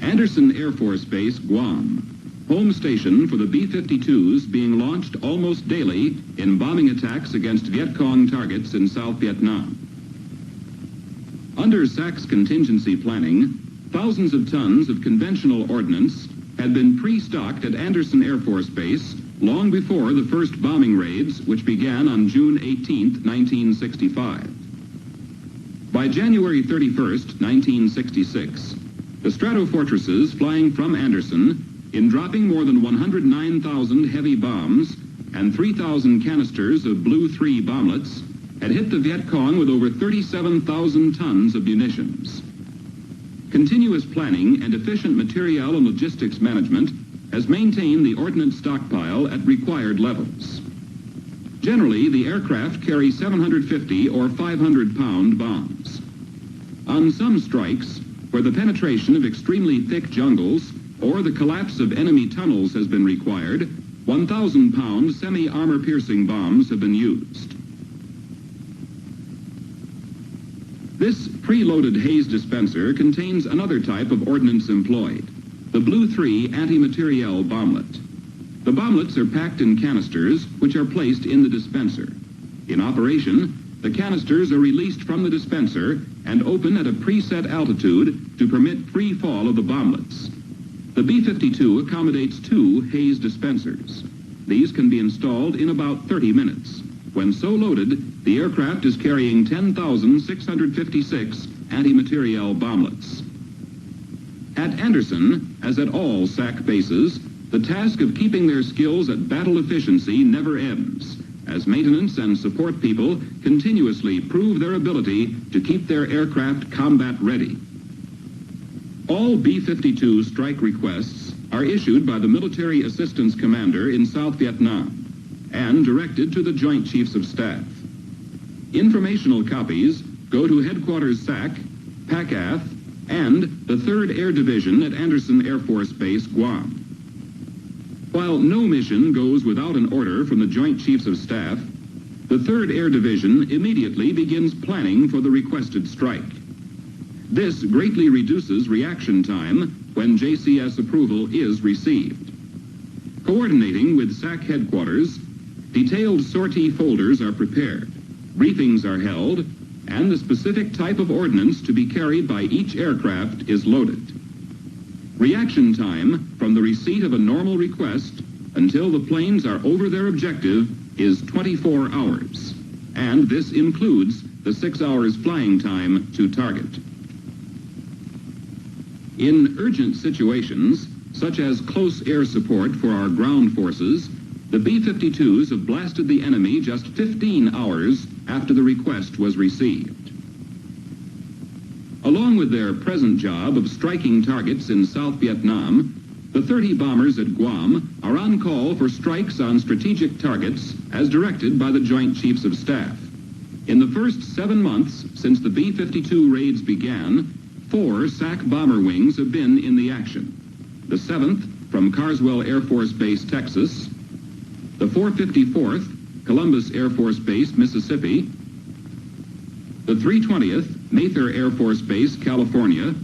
Andersen Air Force Base, Guam, home station for the B-52s being launched almost daily in bombing attacks against Viet Cong targets in South Vietnam. Under SAC's contingency planning, thousands of tons of conventional ordnance had been pre-stocked at Andersen Air Force Base long before the first bombing raids, which began on June 18, 1965. By January 31st, 1966, the Stratofortresses flying from Andersen, in dropping more than 109,000 heavy bombs and 3,000 canisters of Blue 3 bomblets, had hit the Viet Cong with over 37,000 tons of munitions. Continuous planning and efficient materiel and logistics management has maintained the ordnance stockpile at required levels. Generally, the aircraft carry 750 or 500-pound bombs. On some strikes, where the penetration of extremely thick jungles or the collapse of enemy tunnels has been required, 1,000-pound semi-armor-piercing bombs have been used. This preloaded haze dispenser contains another type of ordnance employed, the Blue 3 anti-materiel bomblet. The bomblets are packed in canisters, which are placed in the dispenser. In operation, the canisters are released from the dispenser and open at a preset altitude to permit free fall of the bomblets. The B-52 accommodates 2 haze dispensers. These can be installed in about 30 minutes. When so loaded, the aircraft is carrying 10,656 anti-materiel bomblets. At Andersen, as at all SAC bases, the task of keeping their skills at battle efficiency never ends, as maintenance and support people continuously prove their ability to keep their aircraft combat ready. All B-52 strike requests are issued by the Military Assistance Commander in South Vietnam and directed to the Joint Chiefs of Staff. Informational copies go to Headquarters SAC, PACAF, and the 3rd Air Division at Andersen Air Force Base, Guam. While no mission goes without an order from the Joint Chiefs of Staff, the 3rd Air Division immediately begins planning for the requested strike. This greatly reduces reaction time when JCS approval is received. Coordinating with SAC headquarters, detailed sortie folders are prepared, briefings are held, and the specific type of ordnance to be carried by each aircraft is loaded. Reaction time from the receipt of a normal request until the planes are over their objective is 24 hours, and this includes the 6 hours flying time to target. In urgent situations, such as close air support for our ground forces, the B-52s have blasted the enemy just 15 hours after the request was received. Along with their present job of striking targets in South Vietnam, the 30 bombers at Guam are on call for strikes on strategic targets as directed by the Joint Chiefs of Staff. In the first 7 months since the B-52 raids began, 4 SAC bomber wings have been in the action. The 7th from Carswell Air Force Base, Texas, the 454th, Columbus Air Force Base, Mississippi, the 320th, Mather Air Force Base, California,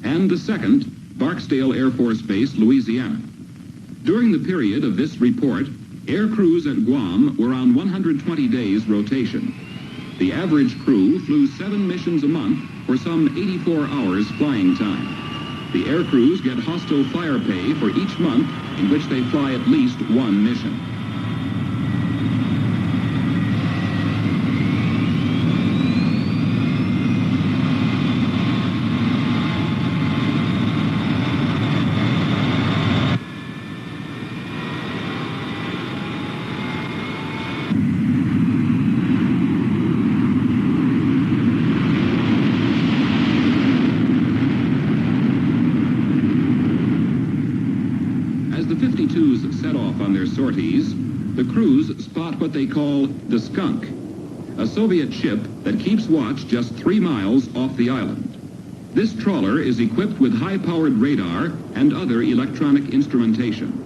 and the 2nd, Barksdale Air Force Base, Louisiana. During the period of this report, air crews at Guam were on 120 days rotation. The average crew flew 7 missions a month for some 84 hours flying time. The air crews get hostile fire pay for each month in which they fly at least 1 mission. Set off on their sorties, the crews spot what they call the Skunk, a Soviet ship that keeps watch just 3 miles off the island. This trawler is equipped with high-powered radar and other electronic instrumentation.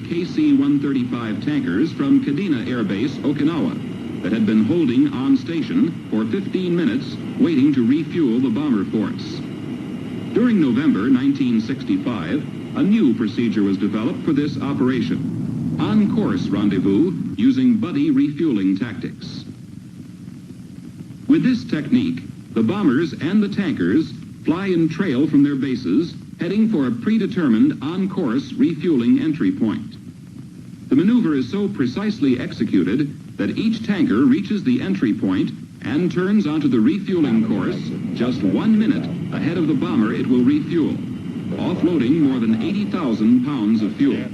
KC-135 tankers from Kadena Air Base, Okinawa, that had been holding on station for 15 minutes waiting to refuel the bomber force. During November 1965, a new procedure was developed for this operation: on-course rendezvous using buddy refueling tactics. With this technique, the bombers and the tankers fly in trail from their bases, heading for a predetermined on-course refueling entry point. The maneuver is so precisely executed that each tanker reaches the entry point and turns onto the refueling course just 1 minute ahead of the bomber it will refuel, offloading more than 80,000 pounds of fuel.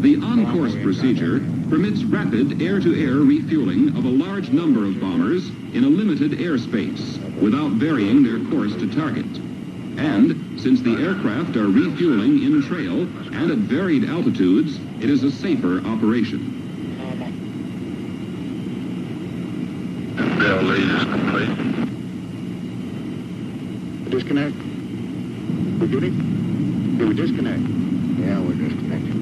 The on-course procedure permits rapid air-to-air refueling of a large number of bombers in a limited airspace without varying their course to target. And since the aircraft are refueling in trail and at varied altitudes, it is a safer operation. Bell lead is complete. Disconnect. We good? Did we disconnect? Yeah, we're disconnected.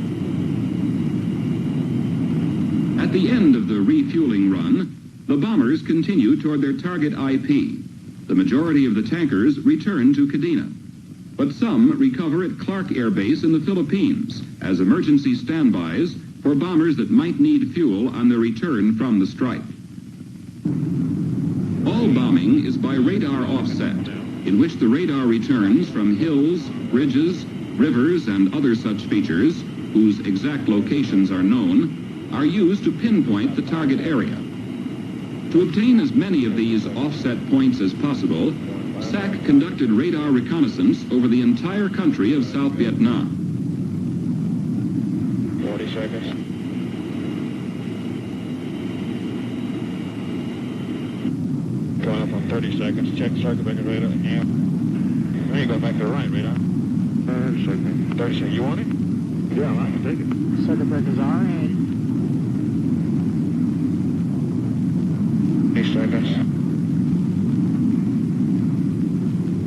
At the end of the refueling run, the bombers continue toward their target IP. The majority of the tankers return to Kadena, but some recover at Clark Air Base in the Philippines as emergency standbys for bombers that might need fuel on their return from the strike. All bombing is by radar offset, in which the radar returns from hills, bridges, rivers, and other such features, whose exact locations are known, are used to pinpoint the target area. To obtain as many of these offset points as possible, SAC conducted radar reconnaissance over the entire country of South Vietnam. 40 seconds. Going up on 30 seconds. Check circuit breaker radar. Yeah. Now you go back to the right, radar. 30 seconds. 30 seconds. You want it? Yeah, I can take it. Circuit breakers are in. 8 seconds.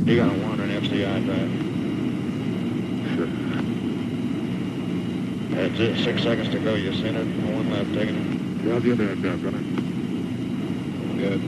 You got a wandering FCI drive. Sure. That's it. 6 seconds to go. You seen it. One left, taking it. Yeah, the other end down, gunner. Good.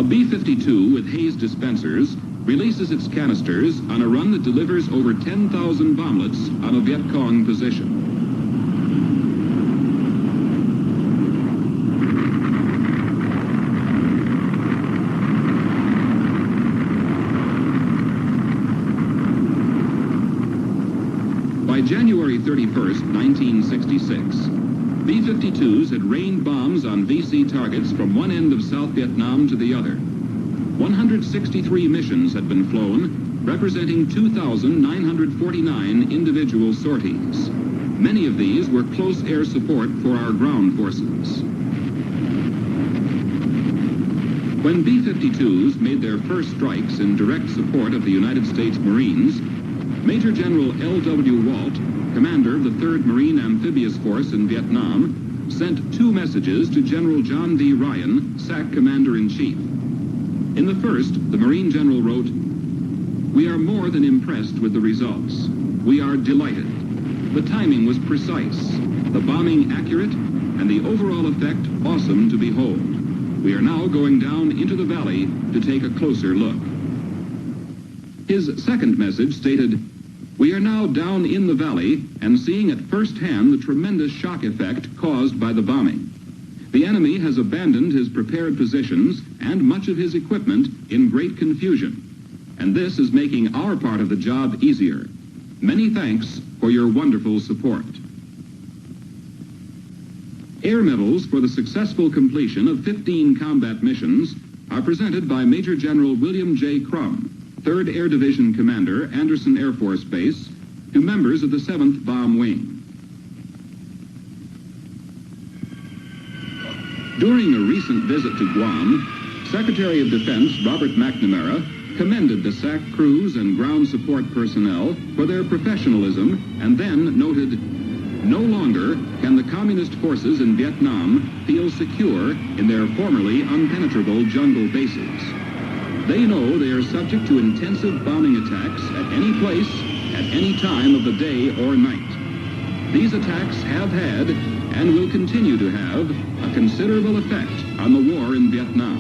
B-52 with Hayes dispensers releases its canisters on a run that delivers over 10,000 bomblets on a Viet Cong position. By January 31st, 1966, B-52s had rained bombs on VC targets from one end of South Vietnam to the other. 163 missions had been flown, representing 2,949 individual sorties. Many of these were close air support for our ground forces. When B-52s made their first strikes in direct support of the United States Marines, Major General L.W. Walt, commander of the 3rd Marine Amphibious Force in Vietnam, sent 2 messages to General John D. Ryan, SAC Commander-in-Chief. In the first, the Marine General wrote, "We are more than impressed with the results. We are delighted. The timing was precise, the bombing accurate, and the overall effect awesome to behold. We are now going down into the valley to take a closer look." His second message stated, "We are now down in the valley and seeing at first hand the tremendous shock effect caused by the bombing. The enemy has abandoned his prepared positions and much of his equipment in great confusion, and this is making our part of the job easier. Many thanks for your wonderful support. Air medals for the successful completion of 15 combat missions are presented by Major General William J. Crum, 3rd Air Division Commander, Anderson Air Force Base, to members of the 7th Bomb Wing. During a recent visit to Guam, Secretary of Defense Robert McNamara commended the SAC crews and ground support personnel for their professionalism and then noted, "No longer can the communist forces in Vietnam feel secure in their formerly unpenetrable jungle bases. They know they are subject to intensive bombing attacks at any place, at any time of the day or night. These attacks have had and will continue to have a considerable effect on the war in Vietnam."